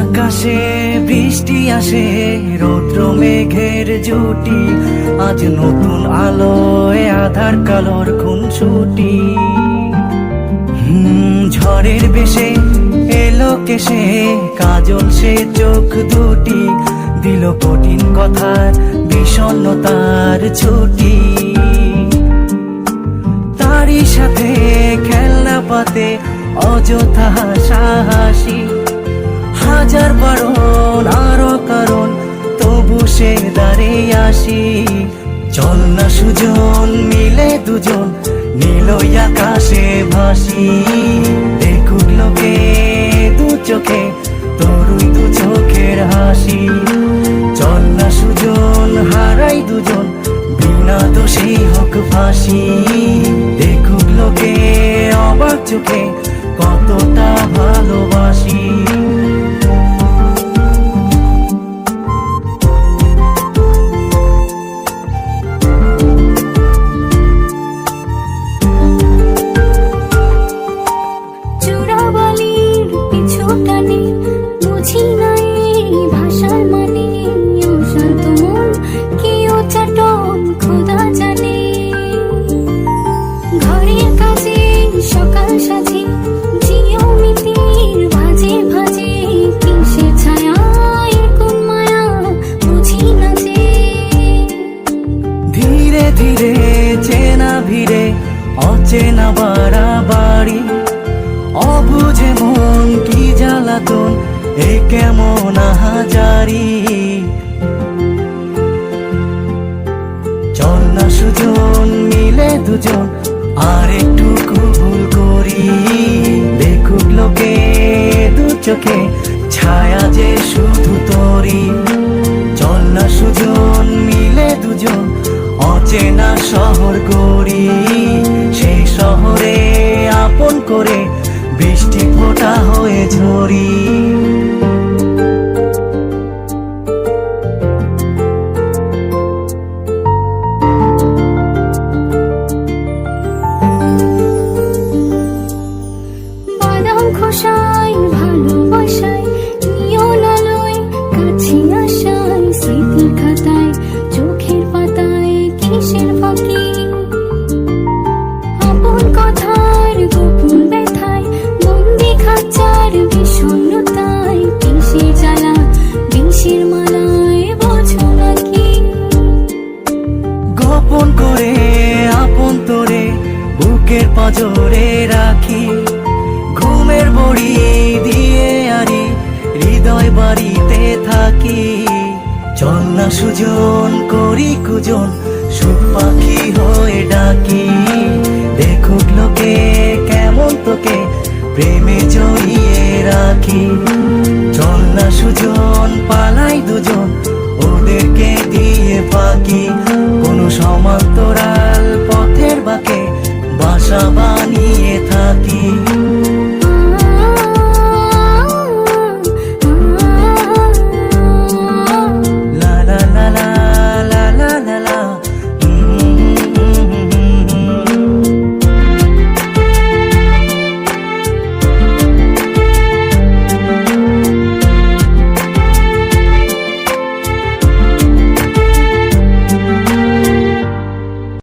আকাশে বৃষ্টি আসে, রৌদ্র মেঘের জুটি, আজ নতুন আলোয় আধার কালোর খুনসুটি। ঝড়ের বেশে এলো কেসে, কাজল সে চোখ দুটি, দিল কঠিন কথার বিষণ্ণতার ছুটি। তারই সাথে খেলনা পাতে অযথা হাসাহাসি, হাজার বারণ আরো কারণ তবু সে দাঁড়িয়ে আসি। চল না সুজন মিলে দুজন নীলই আকাশে ভাসি, দেখুক লোকে দু চোখে তোরই দু চোখের হাসি। চল না সুজন হারাই দুজন বিনা দোষী হোক ফাঁসি, দেখুক লোকে অবাক চোখে কতটা ভালোবাসি। ধীরে চেনা ভিড়ে অচেনা বাড়াবাড়ি, অবুঝে মন কি জ্বালাতন এ কেমন আহাজারি। চল না সুজন মিলে দুজন আর একটু ভুল করি, দেখুক লোকে দু চোখে ছায়া যে শুধু তোরি। চল না সুজন মিলে দুজন অচেনা শহর গড়ি, সেই শহরে আপন করে বৃষ্টি ফোঁটা হয়ে ঝরি। বাদাম খোসায় ভালোবাসায় নিয়ন আলোয় কাছে আসায়, স্মৃতির খাতায় চোখের পাতায় কিসের ফাঁকি। আপন কথার গোপন ব্যথায় বন্দি খাঁচার বিষণ্ণতায়, কিসের জ্বালা বিষের মালায় বোঝো নাকি। গোপন করে আপন তোরে বুকের পাঁজরে রাখি, ঘুমের বড়ি দিয়ে আরি হৃদয় বাড়িতে থাকি। চল না সুজন করি কুজন সুখ পাখি হয়ে ডাকি, দেখুক লোকে কেমন তোকে প্রেমে জড়িয়ে রাখি। চল না সুজন পালাই দুজন ওদেরকে দিয়ে ফাঁকি, কোনো সমান্তরাল পথের বাঁকে বাসা